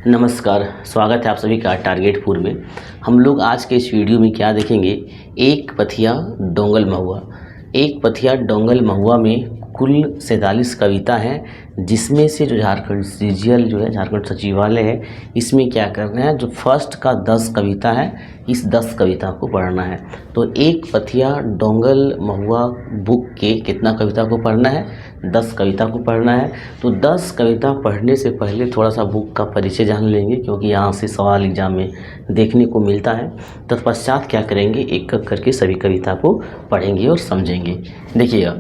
नमस्कार, स्वागत है आप सभी का टारगेट पूर में। हम लोग आज के इस वीडियो में क्या देखेंगे, एक पथिया डोंगल महुआ। एक पथिया डोंगल महुआ में कुल 47 कविता हैं, जिसमें से जो झारखंड सीजीएल जो है, झारखंड सचिवालय है, इसमें क्या करना है, जो फर्स्ट का 10 कविता है, इस 10 कविता को पढ़ना है। तो एक पथिया डोंगल महुआ बुक के कितना कविता को पढ़ना है, 10 कविता को पढ़ना है। तो 10 कविता पढ़ने से पहले थोड़ा सा बुक का परिचय जान लेंगे, क्योंकि यहाँ से सवाल एग्जाम में देखने को मिलता है। तत्पश्चात क्या करेंगे, एक एक करके सभी कविता को पढ़ेंगे और समझेंगे। देखिएगा,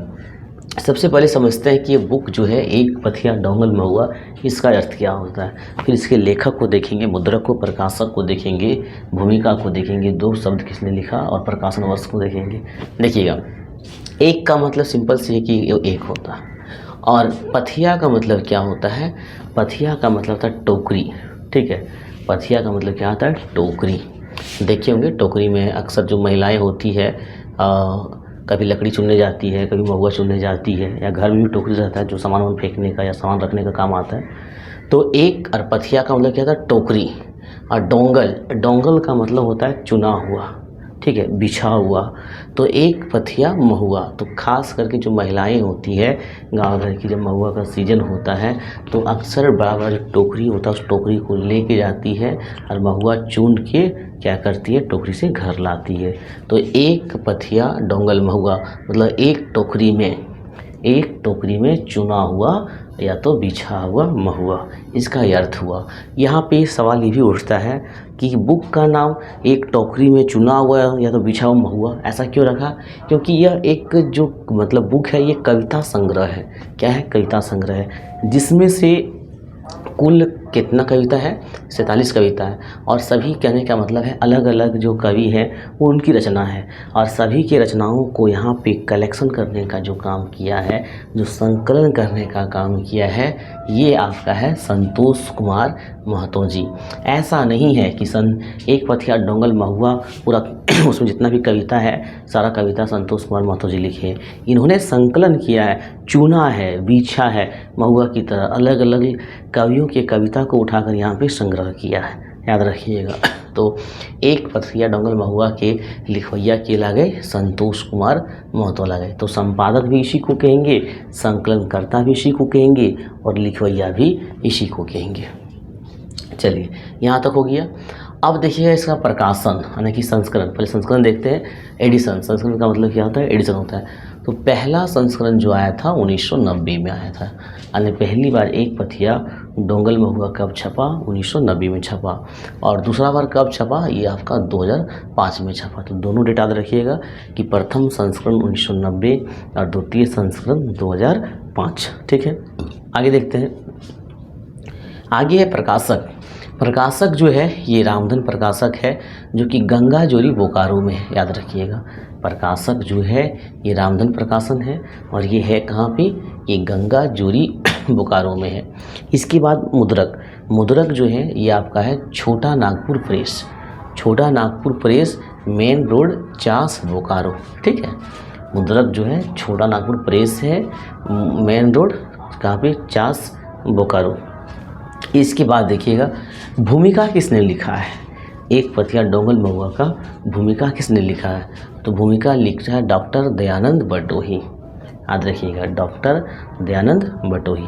सबसे पहले समझते हैं कि ये बुक जो है एक पथिया डोंगल महुआ, इसका अर्थ क्या होता है। फिर इसके लेखक को देखेंगे, मुद्रक को, प्रकाशक को देखेंगे, भूमिका को देखेंगे, 2 शब्द किसने लिखा, और प्रकाशन वर्ष को देखेंगे। देखिएगा, एक का मतलब सिंपल सी है कि ये एक होता है, और पथिया का मतलब क्या होता है, पथिया का मतलब होता है टोकरी। ठीक है, पथिया का मतलब क्या होता है, टोकरी। देखे होंगे, टोकरी में अक्सर जो महिलाएं होती है, कभी लकड़ी चुनने जाती है, कभी महुआ चुनने जाती है, या घर में भी टोकरी रहता है जो सामान फेंकने का या सामान रखने का काम आता है। तो एक और पथिया का मतलब क्या था, टोकरी। और डोंगल, डोंगल का मतलब होता है चुना हुआ, ठीक है, बिछा हुआ। तो एक पथिया महुआ, तो खास करके जो महिलाएं होती है गांव घर की, जब महुआ का सीजन होता है तो अक्सर बड़ा बड़ा जो टोकरी होता है उस टोकरी को लेके जाती है और महुआ चुन के क्या करती है, टोकरी से घर लाती है। तो एक पथिया डोंगल महुआ मतलब एक टोकरी में चुना हुआ या तो बिछा हुआ महुआ, इसका अर्थ हुआ। यहाँ पे सवाल ये भी उठता है कि बुक का नाम एक टोकरी में चुना हुआ या तो बिछा हुआ महुआ ऐसा क्यों रखा, क्योंकि यह एक जो मतलब बुक है, ये कविता संग्रह है। क्या है, कविता संग्रह है, जिसमें से कुल कितना कविता है, 47 कविता है। और सभी कहने का मतलब है अलग अलग जो कवि हैं वो उनकी रचना है, और सभी की रचनाओं को यहाँ पे कलेक्शन करने का जो काम किया है, जो संकलन करने का काम किया है, ये आपका है संतोष कुमार महतो जी। ऐसा नहीं है कि एक पथिया डोंगल महुआ पूरा उसमें जितना भी कविता है सारा कविता संतोष कुमार महतो जी लिखे हैं। इन्होंने संकलन किया है, चुना है, बिछा है, महुआ की तरह अलग अलग कवियों के कविता को उठाकर यहाँ पे संग्रह किया है, याद रखिएगा। तो एक पथिया डोंगल महुआ के लिखवैया के लगे संतोष कुमार महतो लगे। तो संपादक भी इसी को कहेंगे, संकलनकर्ता भी इसी को कहेंगे, और लिखवैया भी इसी को कहेंगे। चलिए, यहाँ तक हो गया। अब देखिएगा इसका प्रकाशन यानी कि संस्करण। पहले संस्करण देखते हैं, एडिशन। संस्करण का मतलब क्या होता है, एडिशन होता है। तो पहला संस्करण जो आया था 1990 में आया था, यानी पहली बार एक पथिया डोंगल महुआ कब छपा, 1990 में छपा। और दूसरा बार कब छपा, ये आपका 2005 में छपा। तो दोनों डेट याद रखिएगा कि प्रथम संस्करण 1990 और द्वितीय संस्करण 2005। ठीक है, आगे देखते हैं। आगे है प्रकाशक। प्रकाशक जो है ये रामधन प्रकाशक है, जो कि गंगा जोरी बोकारो में है, याद रखिएगा। प्रकाशक जो है ये रामधन प्रकाशन है, और ये है कहाँ पे, ये गंगा जोरी बोकारो में है। इसके बाद मुद्रक। मुद्रक जो है ये आपका है छोटा नागपुर प्रेस। छोटा Nagpur press, main road, Chas, Bokaro. ठीक है, मुद्रक जो है छोटा नागपुर प्रेस है, मेन रोड कहाँ पे, चास, बोकारो। इसके बाद देखिएगा भूमिका किसने लिखा है, एक पथिया डोंगल महुआ का भूमिका किसने लिखा है। तो भूमिका लिखा है डॉक्टर दयानंद बटोही, याद रखिएगा, डॉक्टर दयानंद बटोही।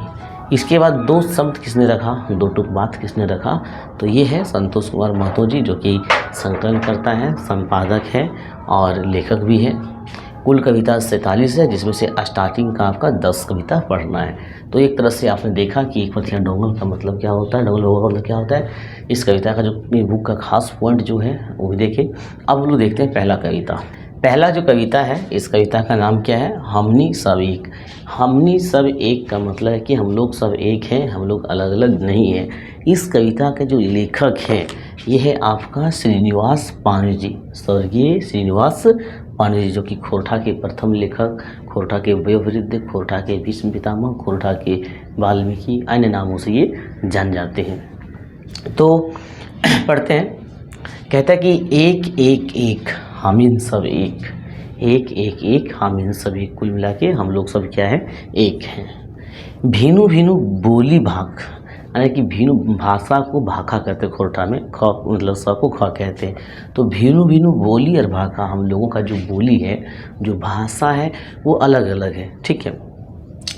इसके बाद 2 शब्द किसने रखा, 2 टुक बात किसने रखा, तो ये है संतोष कुमार महतो जी, जो कि संकलन करता है, संपादक है और लेखक भी है। कुल कविता 47 है, जिसमें से स्टार्टिंग का आपका 10 कविता पढ़ना है। तो एक तरह से आपने देखा कि एक पथिया डोंगल का मतलब क्या होता है, डोंगल महुआ का मतलब क्या होता है। इस कविता का जो बुक का खास पॉइंट जो है वो भी देखें। अब हम लोग देखते हैं पहला कविता। पहला जो कविता है, इस कविता का नाम क्या है, हमनी सब एक। हमनी सब एक का मतलब है कि हम लोग सब एक हैं, हम लोग अलग अलग नहीं हैं। इस कविता के जो लेखक हैं ये है आपका श्रीनिवास पानी जी, स्वर्गीय श्रीनिवास पानी जी, जो कि खोरठा के प्रथम लेखक, खोरठा के वयोवृद्ध, खोरठा के भीष्म पितामह, खोरठा के वाल्मीकि, अन्य नामों से ये जान जाते हैं। तो पढ़ते हैं, कहता है कि एक एक एक हामिन सब एक, एक एक एक हामिन सब एक, कुल मिला के हम लोग सब क्या है, एक हैं। भीनु भीनु बोली भाग, यानी कि भिन्न भाषा को भाखा कहते हैं, खोरठा में ख मतलब स को ख कहते हैं। तो भिन्न भिन्न बोली और भाखा, हम लोगों का जो बोली है, जो भाषा है, वो अलग अलग है, ठीक है।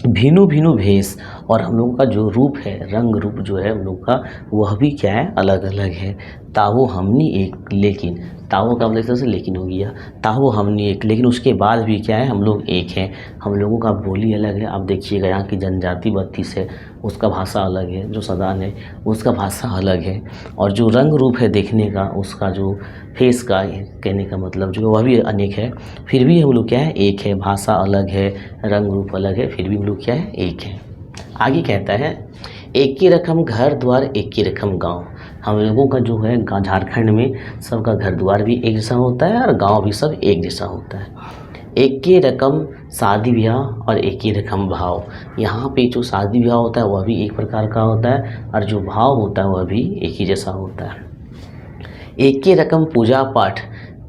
भिन्न भिन्न भेष, और हम लोगों का जो रूप है, रंग रूप जो है हम लोग का, वह भी क्या है, अलग अलग है। तावो हमनी एक, लेकिन तावो का मतलब से लेकिन हो गया, तावो हमनी एक, लेकिन उसके बाद भी क्या है, हम लोग एक हैं। हम लोगों का बोली अलग है। आप देखिएगा यहाँ की जनजाति 32 है, उसका भाषा अलग है। जो सदान है उसका भाषा अलग है। और जो रंग रूप है देखने का, उसका जो फेस का कहने का मतलब जो वह भी अनेक है। फिर भी हम लोग क्या है, एक है। भाषा अलग है, रंग रूप अलग है, फिर भी हम लोग क्या है, एक है। आगे कहता है, एक ही रकम घर द्वार एक ही रकम गांव। हम लोगों का जो है झारखंड में सबका घर द्वार भी एक जैसा होता है और गांव भी सब एक जैसा होता है। एक ही रकम शादी ब्याह और एक ही रकम भाव। यहाँ पे जो शादी ब्याह होता है वह भी एक प्रकार का होता है और जो भाव होता है वह भी एक ही जैसा होता है। एक ही रकम पूजा पाठ,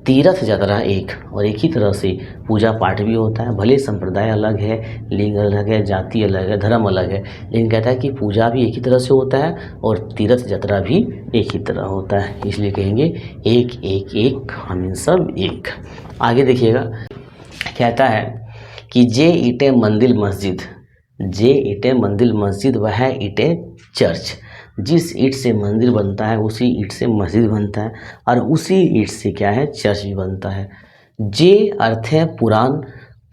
तीर्थ यात्रा एक, और एक ही तरह से पूजा पाठ भी होता है। भले संप्रदाय अलग है, लिंग अलग है, जाति अलग है, धर्म अलग है, लेकिन कहता है कि पूजा भी एक ही तरह से होता है और तीर्थ यात्रा भी एक ही तरह होता है। इसलिए कहेंगे एक एक एक, हम सब एक। आगे देखिएगा, कहता है कि जे ईंटे मंदिर मस्जिद, जे ईंटे मंदिर मस्जिद वह ईंटे चर्च। जिस ईंट से मंदिर बनता है उसी ईंट से मस्जिद बनता है और उसी ईंट से क्या है, चर्च भी बनता है। जे अर्थ है पुराण,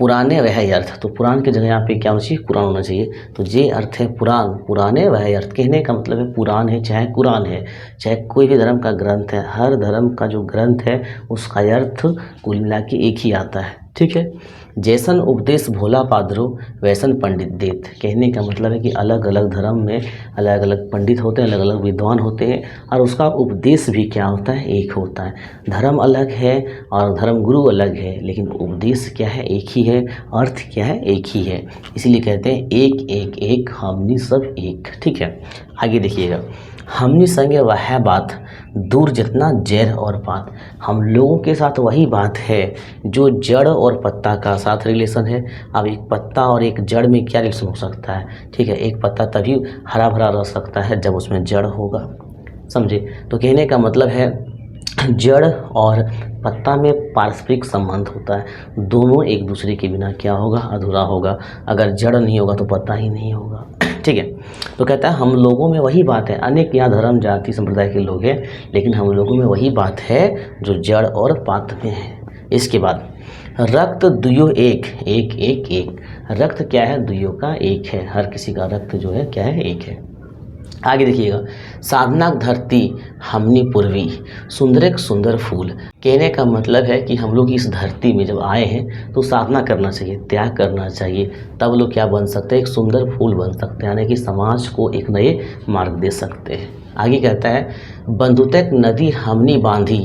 पुराने वह अर्थ, तो पुराण की जगह यहाँ पे क्या होना चाहिए, कुरान होना चाहिए। तो जे अर्थ है पुराण, पुराने वह अर्थ, कहने का मतलब है पुराण है चाहे कुरान है, चाहे कोई भी धर्म का ग्रंथ है, हर धर्म का जो ग्रंथ है उसका अर्थ कुल मिला के एक ही आता है, ठीक है। जैसन उपदेश भोला पादरो वैसन पंडित देत, कहने का मतलब है कि अलग अलग धर्म में अलग अलग पंडित होते हैं, अलग अलग विद्वान होते हैं और उसका उपदेश भी क्या होता है, एक होता है। धर्म अलग है और धर्म गुरु अलग है, लेकिन उपदेश क्या है, एक ही है, अर्थ क्या है, एक ही है। इसीलिए कहते हैं एक एक एक, हमनी सब एक, ठीक है। आगे देखिएगा, हमनी संगे वह बात दूर जितना जड़ और पात। हम लोगों के साथ वही बात है जो जड़ और पत्ता का साथ रिलेशन है। अब एक पत्ता और एक जड़ में क्या रिलेशन हो सकता है, ठीक है। एक पत्ता तभी हरा भरा रह सकता है जब उसमें जड़ होगा, समझे। तो कहने का मतलब है जड़ और पत्ता में पारस्परिक संबंध होता है। दोनों एक दूसरे के बिना क्या होगा, अधूरा होगा। अगर जड़ नहीं होगा तो पत्ता ही नहीं होगा, ठीक है। तो कहता है हम लोगों में वही बात है, अनेक यहाँ धर्म जाति संप्रदाय के लोग हैं, लेकिन हम लोगों में वही बात है जो जड़ और पात में है। इसके बाद रक्त दुयो एक, एक एक एक। रक्त क्या है, दुयो का एक है, हर किसी का रक्त जो है क्या है, एक है। आगे देखिएगा, साधना धरती हमनी पूर्वी सुंदर एक सुंदर फूल। कहने का मतलब है कि हम लोग इस धरती में जब आए हैं तो साधना करना चाहिए, त्याग करना चाहिए, तब लोग क्या बन सकते हैं, एक सुंदर फूल बन सकते हैं, यानी कि समाज को एक नए मार्ग दे सकते हैं। आगे कहता है बंधुतक नदी हमनी बांधी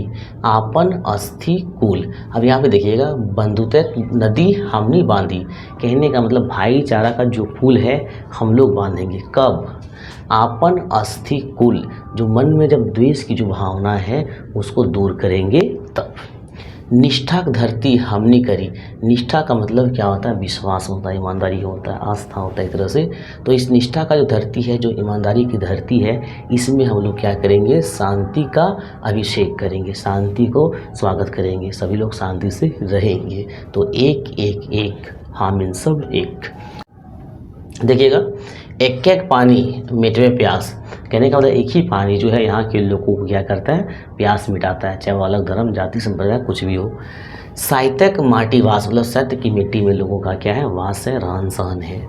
आपन अस्थि कूल। अब यहाँ पे देखिएगा, बंधुतक नदी हमनी बांधी, कहने का मतलब भाईचारा का जो पुल है हम लोग बांधेंगे, कब, आपन अस्थि कुल, जो मन में जब द्वेष की जो भावना है उसको दूर करेंगे तब। निष्ठा धरती हमने करी, निष्ठा का मतलब क्या होता है, विश्वास होता है, ईमानदारी होता है, आस्था होता है एक तरह से। तो इस निष्ठा का जो धरती है, जो ईमानदारी की धरती है, इसमें हम लोग क्या करेंगे, शांति का अभिषेक करेंगे, शांति को स्वागत करेंगे, सभी लोग शांति से रहेंगे। तो एक एक एक, हम सब एक। देखिएगा, एक एक पानी मिटवे प्यास, कहने का मतलब एक ही पानी जो है यहाँ के लोगों को क्या करता है, प्यास मिटाता है, चाहे वो अलग धर्म जाति संप्रदाय कुछ भी हो। साहित्यक माटी वास, मतलब सत्य की मिट्टी में लोगों का क्या है, वास है, रहन सहन है।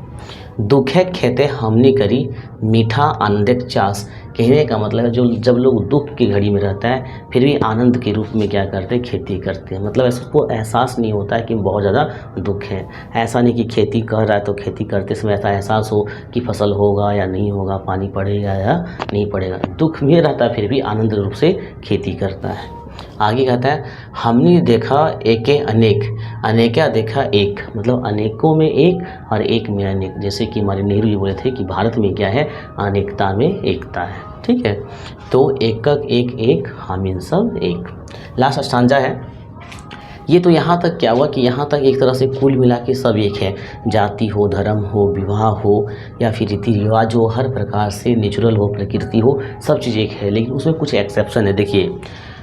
दुखे खेते हमने करी मीठा आनंदिक चास, कहने का मतलब है जो जब लोग दुख की घड़ी में रहता है फिर भी आनंद के रूप में क्या करते हैं, खेती करते हैं। मतलब इसको एहसास नहीं होता है कि बहुत ज़्यादा दुख है। ऐसा नहीं कि खेती कर रहा है तो खेती करते समय ऐसा एहसास हो कि फसल होगा या नहीं होगा, पानी पड़ेगा या नहीं पड़ेगा, दुख में रहता है फिर भी आनंद रूप से खेती करता है। आगे कहता है हमने देखा एके अनेक, अनेका देखा एक, मतलब अनेकों में एक और एक में अनेक। जैसे कि हमारे नेहरू जी बोले थे कि भारत में क्या है, अनेकता में एकता है, ठीक है। तो एकक एक एक, हम इन सब एक। लास्ट स्टांजा है, ये तो यहाँ तक क्या हुआ कि यहाँ तक एक तरह से कुल मिला के सब एक है, जाति हो, धर्म हो, विवाह हो या फिर रीति रिवाज हो, हर प्रकार से नेचुरल हो, प्रकृति हो, सब चीज़ एक है। लेकिन उसमें कुछ एक्सेप्शन है। देखिए,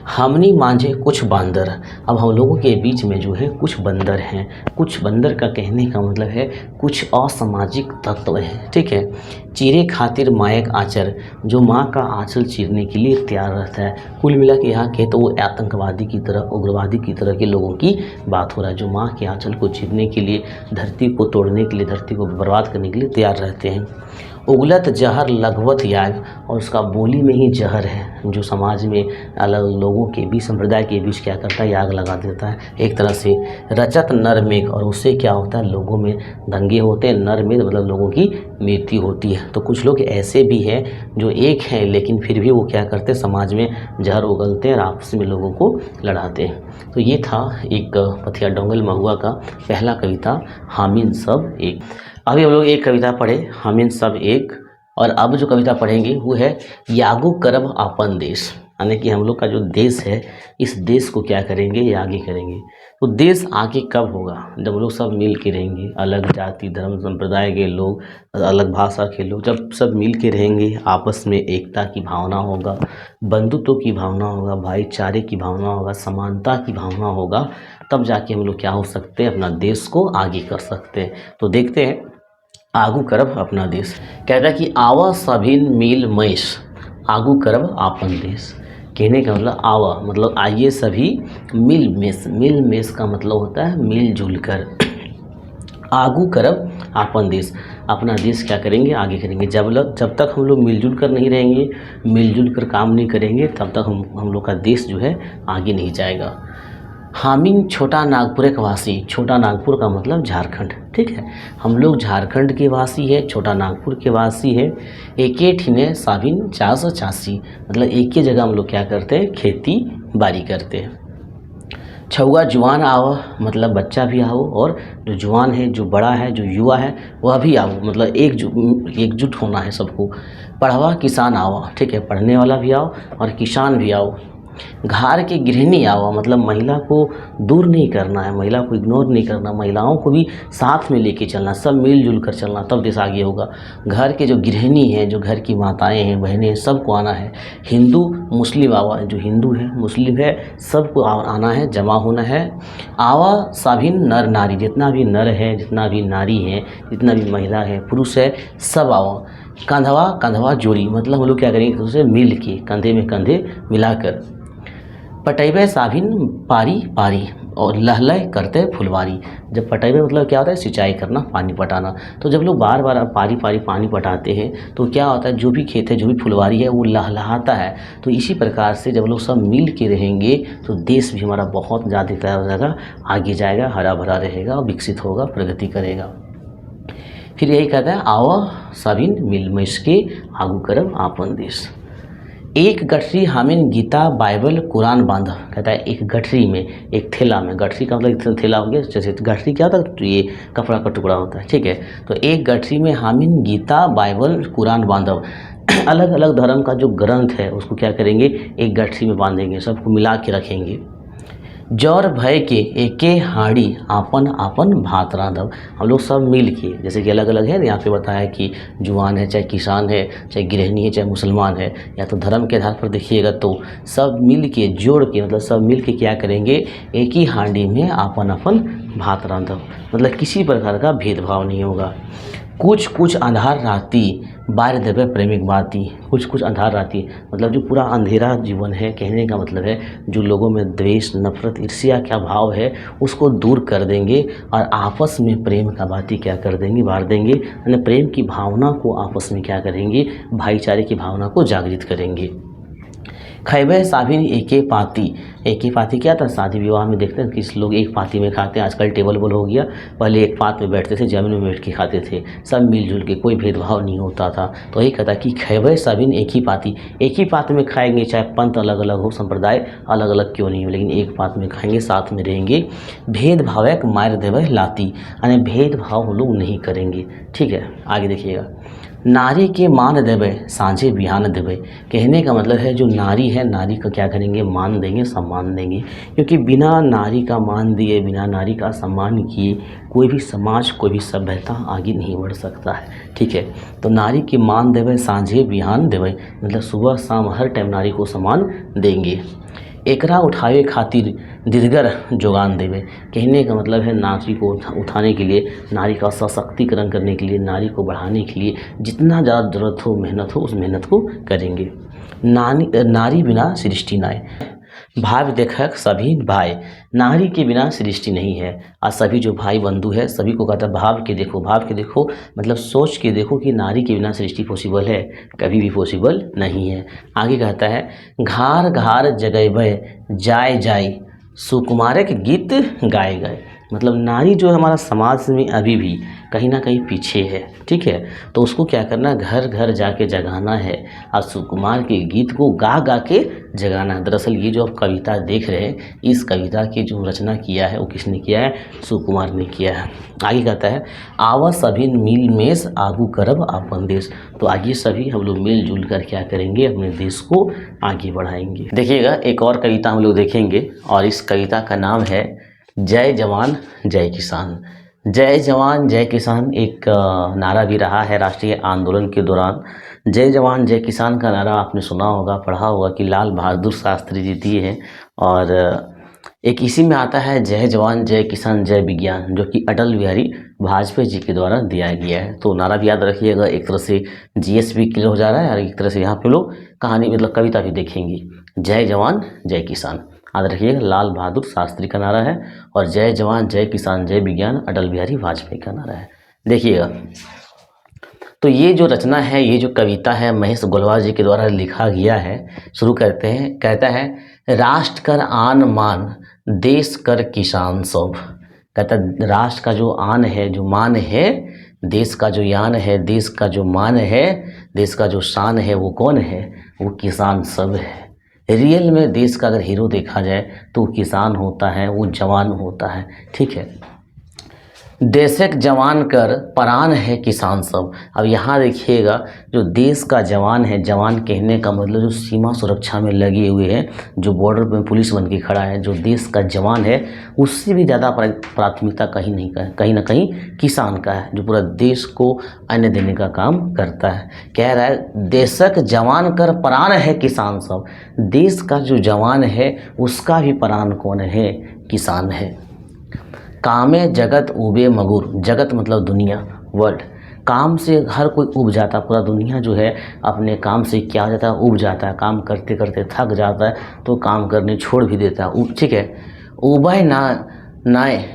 हमनी मांझे कुछ बांदर, अब हम लोगों के बीच में जो है कुछ बंदर हैं। कुछ बंदर का कहने का मतलब है कुछ असामाजिक तत्व हैं, ठीक है। चीरे खातिर मायक आचर, जो माँ का आंचल चीरने के लिए तैयार रहता है। कुल मिला के यहाँ के तो वो आतंकवादी की तरह, उग्रवादी की तरह के लोगों की बात हो रहा है, जो माँ के आंचल को चीरने के लिए, धरती को तोड़ने के लिए, धरती को बर्बाद करने के लिए तैयार रहते हैं। उगलत जहर लगवत याग, और उसका बोली में ही जहर है, जो समाज में अलग लोगों के बीच, संप्रदाय के बीच क्या करता है, आग लगा देता है एक तरह से। रचत नर मेघ, और उससे क्या होता है, लोगों में दंगे होते हैं। नर मेघ मतलब लोगों की मृत्यु होती है। तो कुछ लोग ऐसे भी हैं जो एक हैं, लेकिन फिर भी वो क्या करते हैं, समाज में जहर उगलते हैं और आपस में लोगों को लड़ाते हैं। तो ये था एक पथिया डोंगल महुआ का पहला कविता, हामिन सब एक। अभी हम लोग एक कविता पढ़े, हामिन सब एक, और अब जो कविता पढ़ेंगे वो है यागो करब आपन देश, यानी कि हम लोग का जो देश है, इस देश को क्या करेंगे, ये आगे करेंगे। तो देश आगे कब होगा, जब लोग सब मिल के रहेंगे, अलग जाति धर्म संप्रदाय के लोग, अलग भाषा के लोग, जब सब मिल के रहेंगे, आपस में एकता की भावना होगा, बंधुत्व की भावना होगा, भाईचारे की भावना होगा, समानता की भावना होगा, तब जाके हम लोग क्या हो सकते हैं, अपना देश को आगे कर सकते हैं। तो देखते हैं, आगू करब अपना देश। कहता है कि आवा सभिन मिल मैश, आगू करब आपन देश। कहने का मतलब आवा मतलब आइए सभी, मिल मेस का मतलब होता है मिलजुल कर। आगू करब आपन देश, अपना देश क्या करेंगे, आगे करेंगे। जब तक हम लोग मिलजुल कर नहीं रहेंगे, मिलजुल कर काम नहीं करेंगे, तब तक हम लोग का देश जो है आगे नहीं जाएगा। हामिन छोटा नागपुर के वासी, छोटा नागपुर का मतलब झारखंड, ठीक है। हम लोग झारखंड के वासी है, छोटा नागपुर के वासी है। एके ठिने साबिन 486, मतलब एक ही जगह हम लोग क्या करते हैं, खेती बाड़ी करते हैं। छुआ जुआन आओ, मतलब बच्चा भी आओ, और जो जुआन है, जो बड़ा है, जो युवा है, वह भी आओ, मतलब एकजुट होना है सबको। पढ़वा किसान आओ, ठीक है, पढ़ने वाला भी आओ और किसान भी आओ। घर के गृहिणी आओ, मतलब महिला को दूर नहीं करना है, महिला को इग्नोर नहीं करना, महिलाओं को भी साथ में लेके चलना, सब मिलजुल कर चलना, तब देश आगे होगा। घर के जो गृहिणी हैं, जो घर की माताएं हैं, बहनें हैं, सबको आना है। हिंदू मुस्लिम आवा, जो हिंदू है मुस्लिम है, सबको आना है, जमा होना है। आवा सभिन नर नारी, जितना भी नर है, जितना भी नारी है, जितना भी महिला है, पुरुष है, सब आओ। कंधवा जोड़ी, मतलब हम लोग क्या करेंगे, एक दूसरे मिल के, कंधे में कंधे मिलाकर। पटैबे साभिन पारी पारी, और लहलय करते फुलवारी। जब पटैबे मतलब क्या होता है, सिंचाई करना, पानी पटाना। तो जब लोग बार बार पारी पारी पानी पटाते हैं, तो क्या होता है, जो भी खेत है, जो भी फुलवारी है, वो लहलहाता है। तो इसी प्रकार से जब लोग सब मिल के रहेंगे, तो देश भी हमारा बहुत ज़्यादा हो जाएगा, आगे जाएगा, हरा भरा रहेगा, विकसित होगा, प्रगति करेगा। फिर यही कहता है, आवा सभिन मिल मैस के, आगू करब आपन देश। एक गठरी हामिन गीता बाइबल कुरान बांधा। कहता है एक गठरी में, एक थैला में, गठरी का मतलब थैला हो गया, जैसे गठरी क्या होता है, तो ये कपड़ा का टुकड़ा होता है, ठीक है। तो एक गठरी में हामिन गीता बाइबल कुरान बांधव, अलग अलग धर्म का जो ग्रंथ है उसको क्या करेंगे, एक गठरी में बांधेंगे, सबको मिला के रखेंगे। जौर भय के एके हाड़ी आपन आपन भात रांधव, हम लोग सब मिल के, जैसे कि अलग अलग है ना, यहाँ पे बताया कि जुआन है, चाहे किसान है, चाहे गृहिणी है, चाहे मुसलमान है, या तो धर्म के आधार पर देखिएगा, तो सब मिल के, जोड़ के, मतलब सब मिल के क्या करेंगे, एक ही हांडी में आपन आपन भात रांधव, मतलब किसी प्रकार का भेदभाव नहीं होगा। कुछ कुछ अंधार राती बार देवे प्रेमिक बाती, कुछ कुछ अंधार राती मतलब जो पूरा अंधेरा जीवन है, कहने का मतलब है जो लोगों में द्वेष, नफरत, ईर्ष्या क्या भाव है, उसको दूर कर देंगे और आपस में प्रेम का बाती क्या कर देंगे, बार देंगे, यानी प्रेम की भावना को आपस में क्या करेंगे, भाईचारे की भावना को जागृत करेंगे। खैबे साभिन एके पाती, एक ही पाती क्या था, शादी विवाह में देखते हैं कि लोग एक पाती में खाते हैं, आजकल टेबल बोल हो गया, पहले एक पात में बैठते थे, जमीन में बैठ के खाते थे, सब मिलजुल के, कोई भेदभाव नहीं होता था। तो यही कहता कि खैबे साभिन एक ही पाती, एक ही पात में खाएंगे, चाहे पंथ अलग अलग हो, संप्रदाय अलग अलग क्यों नहीं हो, लेकिन एक पात में खाएंगे, साथ में रहेंगे। भेदभाव मार देवे लाती, यानी भेदभाव हम लोग नहीं करेंगे, ठीक है। आगे देखिएगा, नारी के मान देवे सांझे बिहान देवे। कहने का मतलब है जो नारी है, नारी का क्या करेंगे, मान देंगे, सम्मान देंगे, क्योंकि बिना नारी का मान दिए, बिना नारी का सम्मान किए कोई भी समाज, कोई भी सभ्यता आगे नहीं बढ़ सकता है। ठीक है, तो नारी के मान देवे सांझे बिहान देवे, मतलब सुबह शाम हर टाइम नारी को सम्मान देंगे। एकरा उठावे खातिर दीर्घर जोगान देवे। कहने का मतलब है नारी को उठाने के लिए, नारी का सशक्तिकरण करने के लिए, नारी को बढ़ाने के लिए जितना ज़्यादा ज़रूरत हो, मेहनत हो, उस मेहनत को करेंगे। नारी बिना सृष्टि नाय, भाव देखक सभी भाई। नारी के बिना सृष्टि नहीं है। और सभी जो भाई बंधु है सभी को कहता है भाव के देखो, भाव के देखो मतलब सोच के देखो कि नारी के बिना सृष्टि पॉसिबल है, कभी भी पॉसिबल नहीं है। आगे कहता है घार घार जगैबै जाय जाय सुकुमार के गीत गाए गए। मतलब नारी जो है हमारा समाज में अभी भी कहीं ना कहीं पीछे है। ठीक है, तो उसको क्या करना, घर घर जाके जगाना है और सुकुमार के गीत को गा गा के जगाना है। दरअसल ये जो आप कविता देख रहे हैं, इस कविता की जो रचना किया है वो किसने किया है, सुकुमार ने किया है। आगे कहता है आवा सभी मिल मेस आगू करब अपन देश। तो आगे सभी हम लोग मिलजुल कर क्या करेंगे, अपने देश को आगे बढ़ाएंगे। देखिएगा एक और कविता हम लोग देखेंगे और इस कविता का नाम है जय जवान जय किसान। जय जवान जय किसान एक नारा भी रहा है राष्ट्रीय आंदोलन के दौरान। जय जवान जय किसान का नारा आपने सुना होगा, पढ़ा होगा कि लाल बहादुर शास्त्री जी दिए हैं। और एक इसी में आता है जय जवान जय किसान जय विज्ञान, जो कि अटल बिहारी वाजपेयी जी के द्वारा दिया गया है। तो नारा भी याद रखिएगा, एक तरह से जीएस भी क्लियर हो जा रहा है और एक तरह से यहाँ पे लोग कहानी मतलब कविता भी देखेंगे। जय जवान जय किसान याद रखिएगा, लाल बहादुर शास्त्री का नारा है, और जय जवान जय किसान जय विज्ञान अटल बिहारी वाजपेयी का नारा है। देखिएगा तो ये जो रचना है, ये जो कविता है महेश गोलवार जी के द्वारा लिखा गया है। शुरू करते हैं, कहता है राष्ट्र कर आन मान देश कर किसान सब। कहता है राष्ट्र का जो आन है, जो मान है, देश का जो यान है, देश का जो मान है, देश का जो शान है, वो कौन है, वो किसान सब है। रियल में देश का अगर हीरो देखा जाए तो वो किसान होता है, वो जवान होता है। ठीक है, देशक जवान कर प्राण है किसान सब। अब यहाँ देखिएगा जो देश का जवान है, जवान कहने का मतलब जो सीमा सुरक्षा में लगे हुए हैं, जो बॉर्डर पे पुलिस बन के खड़ा है, जो देश का जवान है, उससे भी ज़्यादा प्राथमिकता कहीं ना कहीं किसान का है, जो पूरा देश को अन्न देने का काम करता है। कह रहा है देशक जवान कर प्राण है किसान सब। देश का जो जवान है उसका भी प्राण कौन है, किसान है। कामे जगत उबे मगुर, जगत मतलब दुनिया, वर्ल्ड। काम से हर कोई उब जाता, पूरा दुनिया जो है अपने काम से क्या हो जाता है, उब जाता है। काम करते करते थक जाता है तो काम करने छोड़ भी देता है। ठीक है, उबे ना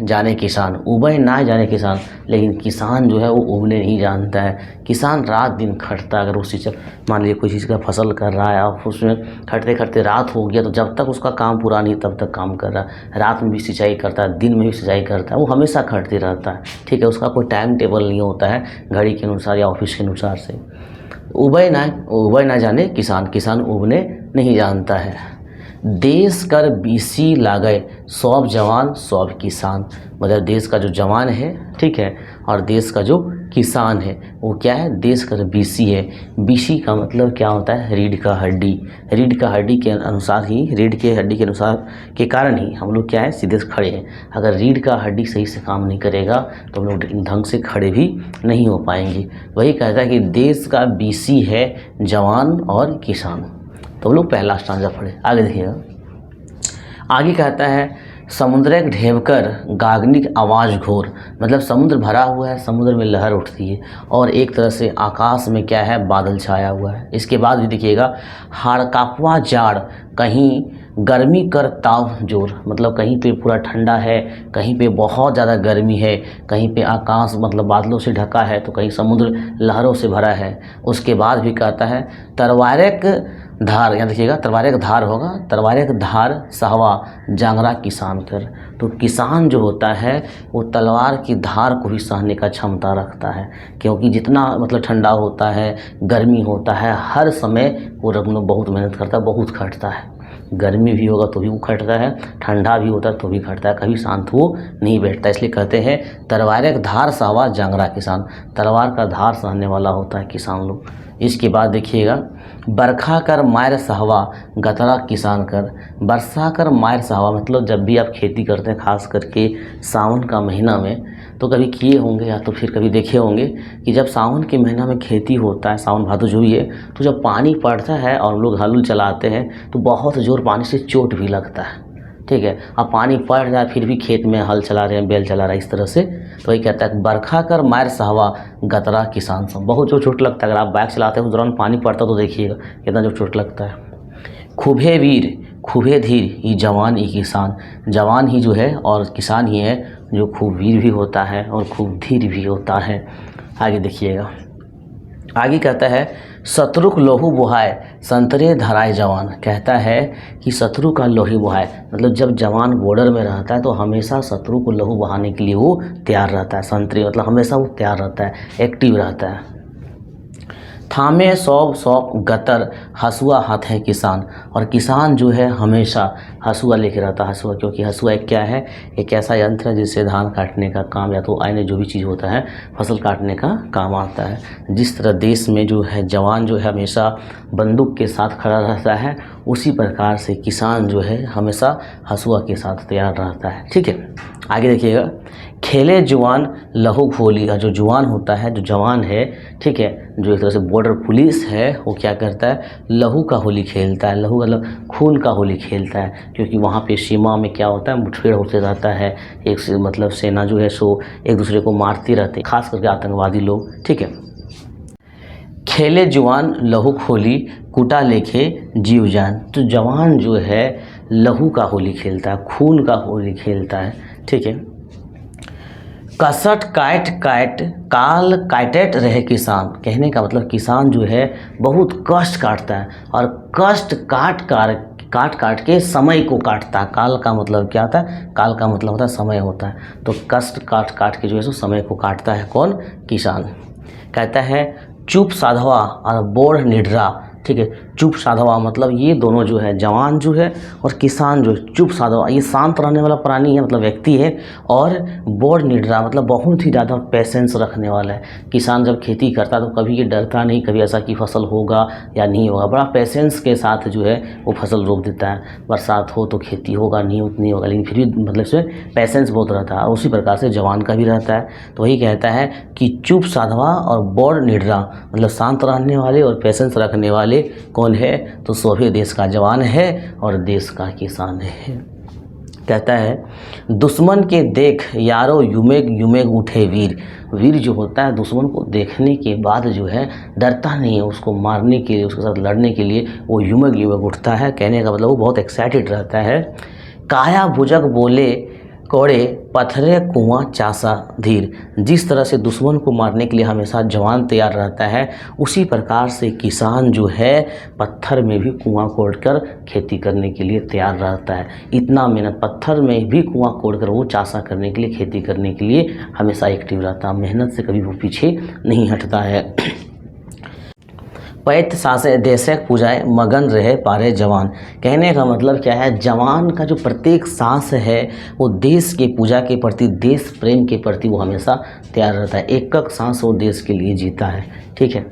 जाने किसान, उबे ना जाने किसान, लेकिन किसान जो है वो उबने नहीं जानता है। किसान रात दिन खटता है। अगर उसी मान लीजिए कोई चीज़ का फसल कर रहा है और उसमें खटते खटते रात हो गया, तो जब तक उसका काम पूरा नहीं तब तक काम कर रहा है। रात में भी सिंचाई करता है, दिन में भी सिंचाई करता है, वो हमेशा खटते रहता है। ठीक है, उसका कोई टाइम टेबल नहीं होता है घड़ी के अनुसार या ऑफिस के अनुसार से। उबे ना जाने किसान, किसान उबने नहीं जानता है। देश कर बीसी लागे सब जवान सब किसान। मतलब देश का जो जवान है, ठीक है, और देश का जो किसान है वो क्या है, देश का बीसी है। बीसी का मतलब क्या होता है, रीढ़ का हड्डी। रीढ़ का हड्डी के अनुसार ही, रीढ़ के हड्डी के अनुसार के कारण ही हम लोग क्या है, सीधे से खड़े हैं। अगर रीढ़ का हड्डी सही से काम नहीं करेगा तो हम लोग ढंग से खड़े भी नहीं हो पाएंगे। वही कहता है कि देश का बीसी है जवान और किसान। तो हम लोग पहला स्टांजा पढ़े। आगे देखिएगा, आगे कहता है समुद्र ढेवकर गागनिक आवाज़ घोर। मतलब समुद्र भरा हुआ है, समुद्र में लहर उठती है और एक तरह से आकाश में क्या है, बादल छाया हुआ है। इसके बाद भी देखिएगा हाड़कापुआ जाड़ कहीं गर्मी कर ताव जोर। मतलब कहीं पे पूरा ठंडा है, कहीं पे बहुत ज़्यादा गर्मी है, कहीं पे आकाश मतलब बादलों से ढका है, तो कहीं समुद्र लहरों से भरा है। उसके बाद भी कहता है तरवारेक धार, यहाँ देखिएगा तरवारेक धार होगा, तरवारेक धार सहवा जांगरा किसान कर। तो किसान जो होता है वो तलवार की धार को भी सहने का क्षमता रखता है, क्योंकि जितना मतलब ठंडा होता है, गर्मी होता है, हर समय वो रंग बहुत मेहनत करता है, बहुत खटता है। गर्मी भी होगा तो भी वो खटता है, ठंडा भी होता है तो भी खटता है, कभी शांत वो नहीं बैठता। इसलिए कहते हैं तलवार का धार सहवा जांगरा किसान, तलवार का धार सहने वाला होता है किसान लोग। इसके बाद देखिएगा, बरखा कर मायर सहवा गतरा किसान कर। बरसा कर मायर सहवा मतलब जब भी आप खेती करते हैं, खास करके सावन का महीना में, तो कभी किए होंगे या तो फिर कभी देखे होंगे कि जब सावन के महीना में खेती होता है, सावन भादो जो भी है, तो जब पानी पड़ता है और लोग हल चलाते हैं तो बहुत ज़ोर पानी से चोट भी लगता है। ठीक है, अब पानी पड़ जाए फिर भी खेत में हल चला रहे हैं, बैल चला रहा है, इस तरह से। तो वही कहता है बरखा कर मायर सहवा गतरा किसान सब, बहुत जो चोट लगता है। अगर आप बाइक चलाते हैं उस दौरान पानी पड़ता तो देखिएगा कितना जो चोट लगता है। खूबे वीर खूबे धीर ये जवान ये किसान, जवान ही जो है और किसान ही है जो खूब वीर भी होता है और खूब धीर भी होता है। आगे देखिएगा, आगे कहता है शत्रु को लोहू बुहाए संतरे धराए जवान। कहता है कि शत्रु का लोही बुहाए मतलब जब जवान बॉर्डर में रहता है तो हमेशा शत्रु को लहू बहाने के लिए वो तैयार रहता है। संतरे मतलब हमेशा वो तैयार रहता है, एक्टिव रहता है। थामे सौब सौप गतर हसुआ हाथ है किसान, और किसान जो है हमेशा हसुआ लेके रहता है। हसुआ क्योंकि हसुआ एक क्या है, एक ऐसा यंत्र है जिससे धान काटने का काम या तो आइने जो भी चीज़ होता है फसल काटने का काम आता है। जिस तरह देश में जो है जवान जो है हमेशा बंदूक के साथ खड़ा रहता है, उसी प्रकार से किसान जो है हमेशा हसुआ के साथ तैयार रहता है। ठीक है, आगे देखिएगा, खेले जुआन लहू घोली। और जो जुआन होता है, जो जवान है, ठीक है, जो एक तरह से बॉर्डर पुलिस है, वो क्या करता है, लहू का होली खेलता है। लहू मतलब खून का होली खेलता है, क्योंकि वहाँ पे सीमा में क्या होता है, मुठभेड़ होते रहता है। एक से मतलब सेना जो है सो एक दूसरे को मारती रहते, खास करके आतंकवादी लोग। ठीक है, खेले जुआन लहू खोली कुटा लेखे जीव जान। तो जवान जो है लहू का होली खेलता है, खून का होली खेलता है। ठीक है, कसट काट काट काल काटेट रहे किसान। कहने का मतलब किसान जो है बहुत कष्ट काटता है और कष्ट काट काट के समय को काटता है। काल का मतलब क्या होता है, काल का मतलब होता है समय होता है। तो कष्ट काट काट के जो है सो समय को काटता है कौन, किसान। कहता है चुप साधवा और बोढ़ निडरा। ठीक है, चुप साधवा मतलब ये दोनों जो है, जवान जो है और किसान जो है, चुप साधवा ये शांत रहने वाला प्राणी है मतलब व्यक्ति है, और बोढ़ निडरा मतलब बहुत ही ज़्यादा पेशेंस रखने वाला है। किसान जब खेती करता है तो कभी ये डरता नहीं कभी ऐसा कि फसल होगा या नहीं होगा, बड़ा पेशेंस के साथ जो है वो फसल रोप देता है। बरसात हो तो खेती होगा, नहीं हो तो नहीं होगा, लेकिन फिर भी मतलब से पेशेंस बहुत रहता है, और उसी प्रकार से जवान का भी रहता है। तो वही कहता है कि चुप साधवा और बोढ़ निडरा मतलब शांत रहने वाले और पेशेंस रखने वाले कौन है, तो सभी देश का जवान है और देश का किसान है। कहता है दुश्मन के देख यारो युमेग युमेग उठे वीर। वीर जो होता है दुश्मन को देखने के बाद जो है डरता नहीं है, उसको मारने के लिए, उसके साथ लड़ने के लिए वो युमेग युमेग उठता है। कहने का मतलब वो बहुत एक्साइटेड रहता है। काया भुजग बोले कोड़े पत्थरे कुआं चासा धीर। जिस तरह से दुश्मन को मारने के लिए हमेशा जवान तैयार रहता है, उसी प्रकार से किसान जो है पत्थर में भी कुआं कोड़कर खेती करने के लिए तैयार रहता है। इतना मेहनत, पत्थर में भी कुआं कोड़कर वो चासा करने के लिए, खेती करने के लिए हमेशा एक्टिव रहता है, मेहनत से कभी वो पीछे नहीं हटता है। पैत सासे देशक पूजाए मगन रहे पारे जवान। कहने का मतलब क्या है, जवान का जो प्रत्येक सांस है वो देश के पूजा के प्रति, देश प्रेम के प्रति वो हमेशा तैयार रहता है। एक एक सांस वो देश के लिए जीता है। ठीक है,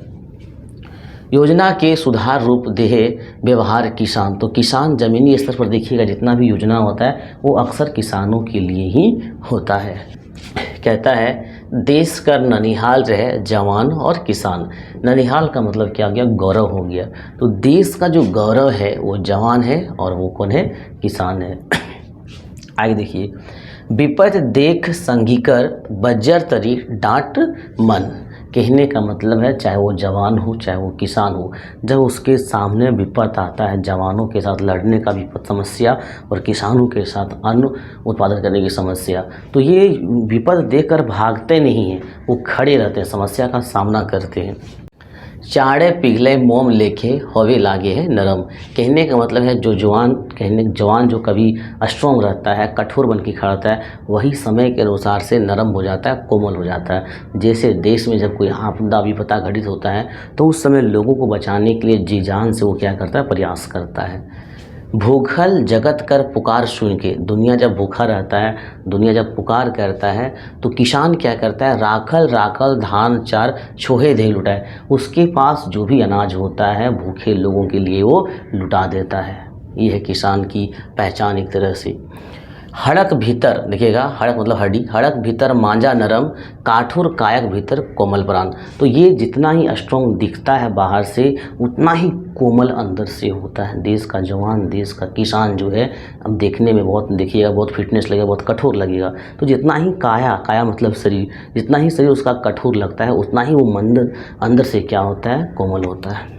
योजना के सुधार रूप देहे व्यवहार किसान। तो किसान जमीनी स्तर पर देखिएगा जितना भी योजना होता है वो अक्सर किसानों के लिए ही होता है। कहता है देश का ननिहाल रहे जवान और किसान। ननिहाल का मतलब क्या हो गया, गौरव हो गया। तो देश का जो गौरव है वो जवान है और वो कौन है, किसान है। आगे देखिए, विपद देख संगीकर बज्जर तरी डांट मन। कहने का मतलब है चाहे वो जवान हो चाहे वो किसान हो, जब उसके सामने विपद आता है, जवानों के साथ लड़ने का विपद समस्या और किसानों के साथ अन्न उत्पादन करने की समस्या, तो ये विपद देखकर भागते नहीं हैं, वो खड़े रहते हैं, समस्या का सामना करते हैं। चाड़े पिघले मोम लेके होवे लागे है नरम। कहने का मतलब है जो जवान जो कभी स्ट्रॉन्ग रहता है, कठोर बन के खड़ा रहता है, वही समय के अनुसार से नरम हो जाता है, कोमल हो जाता है। जैसे देश में जब कोई आपदा विपदा घटित होता है तो उस समय लोगों को बचाने के लिए जी जान से वो क्या करता है, प्रयास करता है। भूखल जगत कर पुकार सुन के, दुनिया जब भूखा रहता है, दुनिया जब पुकार करता है तो किसान क्या करता है, राखल राखल धान चार छोहे दे लुटाए, उसके पास जो भी अनाज होता है भूखे लोगों के लिए वो लुटा देता है। ये है किसान की पहचान एक तरह से। हड़क भीतर, देखिएगा हड़क मतलब हड्डी, हड़क भीतर मांझा नरम, काठुर कायक भीतर कोमल प्राण। तो ये जितना ही स्ट्रॉन्ग दिखता है बाहर से उतना ही कोमल अंदर से होता है। देश का जवान, देश का किसान जो है, अब देखने में बहुत, देखिएगा बहुत फिटनेस लगेगा, बहुत कठोर लगेगा। तो जितना ही काया, काया मतलब शरीर, जितना ही शरीर उसका कठोर लगता है उतना ही वो अंदर से क्या होता है, कोमल होता है।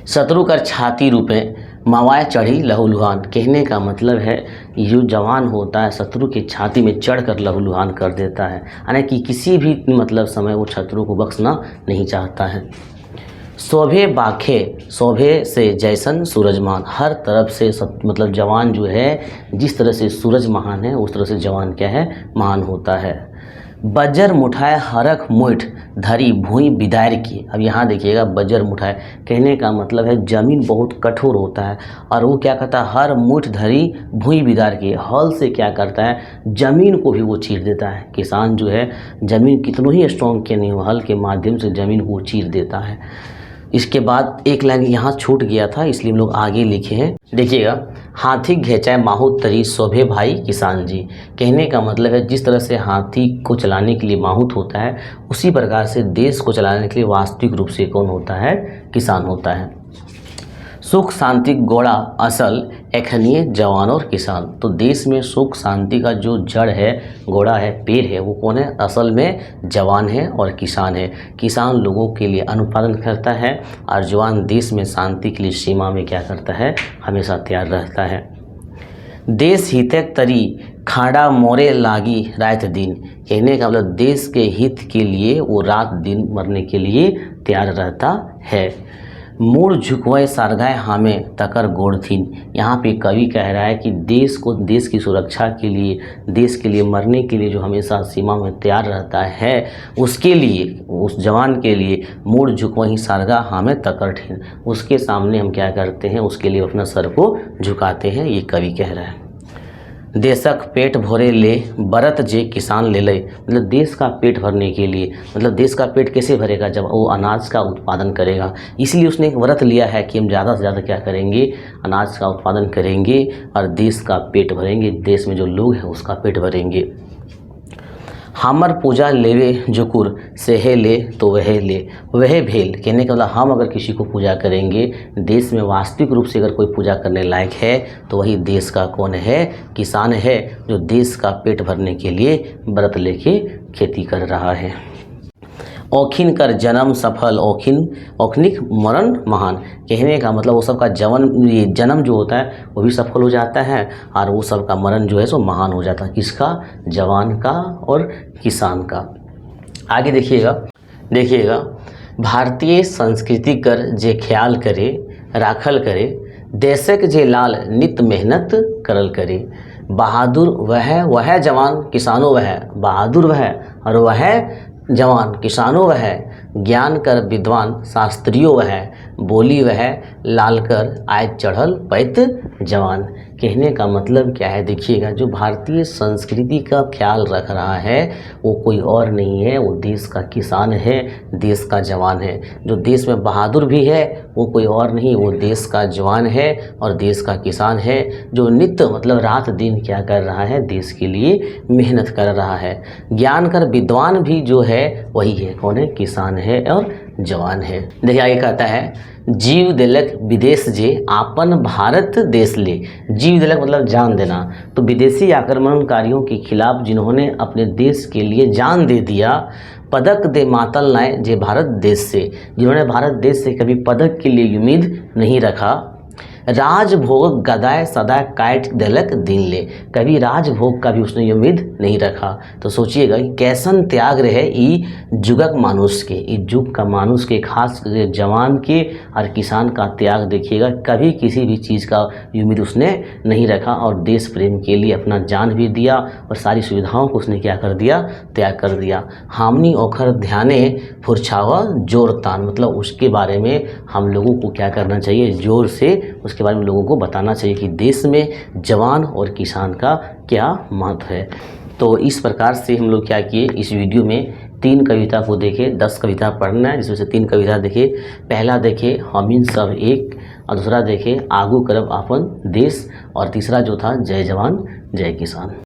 शत्रु कर छाती रूपे मावाए चढ़ी लहूलुहान, कहने का मतलब है जो जवान होता है शत्रु की छाती में चढ़कर लहूलुहान कर देता है, यानी कि किसी भी मतलब समय वो शत्रु को बख्शना नहीं चाहता है। शोभे बाखे, शोभे से जैसन सूरजमान, हर तरफ से सब मतलब जवान जो है जिस तरह से सूरज महान है उस तरह से जवान क्या है, महान होता है। बजर मुठाए हरख मुठ धरी भूई बिदार की, अब यहाँ देखिएगा बजर मुठाए, कहने का मतलब है ज़मीन बहुत कठोर होता है और वो क्या करता है, हर मुठ धरी भूई बिदार की, हल से क्या करता है, ज़मीन को भी वो चीर देता है। किसान जो है ज़मीन कितनों ही स्ट्रॉन्ग के नहीं हो, हल के माध्यम से ज़मीन को चीर देता है। इसके बाद एक लाइन यहाँ छूट गया था इसलिए हम लोग आगे लिखे हैं, देखिएगा। हाथी घेचाए माहूत तरी शोभे भाई किसान जी, कहने का मतलब है जिस तरह से हाथी को चलाने के लिए माहूत होता है उसी प्रकार से देश को चलाने के लिए वास्तविक रूप से कौन होता है, किसान होता है। सुख शांति गोड़ा असल एखनीय जवान और किसान, तो देश में सुख शांति का जो जड़ है, गोड़ा है, पेड़ है, वो कौन है, असल में जवान है और किसान है। किसान लोगों के लिए अन्न उत्पादन करता है और जवान देश में शांति के लिए सीमा में क्या करता है, हमेशा तैयार रहता है। देश हितक तरी खाड़ा मोरे लागी रात दिन, कहने का मतलब देश के हित के लिए वो रात दिन मरने के लिए तैयार रहता है। मूड़ झुकवाए सारगाए हमें तकर गोड़थीन, यहाँ पे कवि कह रहा है कि देश को, देश की सुरक्षा के लिए, देश के लिए मरने के लिए जो हमेशा सीमा में तैयार रहता है उसके लिए, उस जवान के लिए मूड़ झुकवाई सारगा हमें तकर ठीन, उसके सामने हम क्या करते हैं, उसके लिए अपना सर को झुकाते हैं, ये कवि कह रहा है। देशक पेट भरे ले बरत जे किसान ले ले, मतलब देश का पेट भरने के लिए, मतलब देश का पेट कैसे भरेगा, जब वो अनाज का उत्पादन करेगा, इसलिए उसने एक व्रत लिया है कि हम ज़्यादा से ज़्यादा क्या करेंगे, अनाज का उत्पादन करेंगे और देश का पेट भरेंगे, देश में जो लोग हैं उसका पेट भरेंगे। हमर पूजा लेवे जुकुर सेहे ले तो वह ले वह भेल, कहने का मतलब हम अगर किसी को पूजा करेंगे, देश में वास्तविक रूप से अगर कोई पूजा करने लायक है तो वही देश का कौन है, किसान है, जो देश का पेट भरने के लिए व्रत लेके खेती कर रहा है। औखिन कर जन्म सफल औखिन औखनिक मरण महान, कहने का मतलब वो सबका जन्म जो होता है वो भी सफल हो जाता है और वो सबका मरण जो है सो महान हो जाता है, किसका, जवान का और किसान का। आगे देखिएगा भारतीय संस्कृति कर जे ख्याल करे राखल करे, देशक जे लाल नित मेहनत करल करे, बहादुर वह जवान किसानों वह, बहादुर वह और वह जवान किसानों वह, ज्ञान कर विद्वान शास्त्रियों वह, बोली वह लाल कर आय चढ़ल पैत जवान, कहने का मतलब क्या है, देखिएगा जो भारतीय संस्कृति का ख्याल रख रहा है वो कोई और नहीं है, वो देश का किसान है, देश का जवान है। जो देश में बहादुर भी है वो कोई और नहीं, वो देश का जवान है और देश का किसान है, जो नित्य मतलब रात दिन क्या कर रहा है, देश के लिए मेहनत कर रहा है। ज्ञान कर विद्वान भी जो है वही है, कौन है, किसान है और जवान है। देखिए आगे कहता है जीव दिलक विदेश जे आपन भारत देश ले, जीव दिलक मतलब जान देना, तो विदेशी आक्रमणकारियों के खिलाफ जिन्होंने अपने देश के लिए जान दे दिया, पदक दे मातल नाय जे भारत देश से, जिन्होंने भारत देश से कभी पदक के लिए उम्मीद नहीं रखा, राजभोग गदाय सदा काट दिलक दिन ले, कभी राजभोग का भी उसने उम्मीद नहीं रखा। तो सोचिएगा कि कैसन त्याग रहे ई जुगक मानुष के, इस जुग का मानुष के, खास जवान के और किसान का त्याग देखिएगा, कभी किसी भी चीज़ का उम्मीद उसने नहीं रखा और देश प्रेम के लिए अपना जान भी दिया और सारी सुविधाओं को उसने क्या कर दिया, त्याग कर दिया। हमनी ओखर ध्याने फुरछावा जोर तान, मतलब उसके बारे में हम लोगों को क्या करना चाहिए, जोर से उसके उसके बारे में लोगों को बताना चाहिए कि देश में जवान और किसान का क्या महत्व है। तो इस प्रकार से हम लोग क्या किए, इस वीडियो में 3 कविता को देखे, 10 कविता पढ़ना है, जिसमें से 3 कविता देखे। पहला देखे हम सब एक, और दूसरा देखे आगू करब अपन देश, और तीसरा जो था जय जवान जय किसान।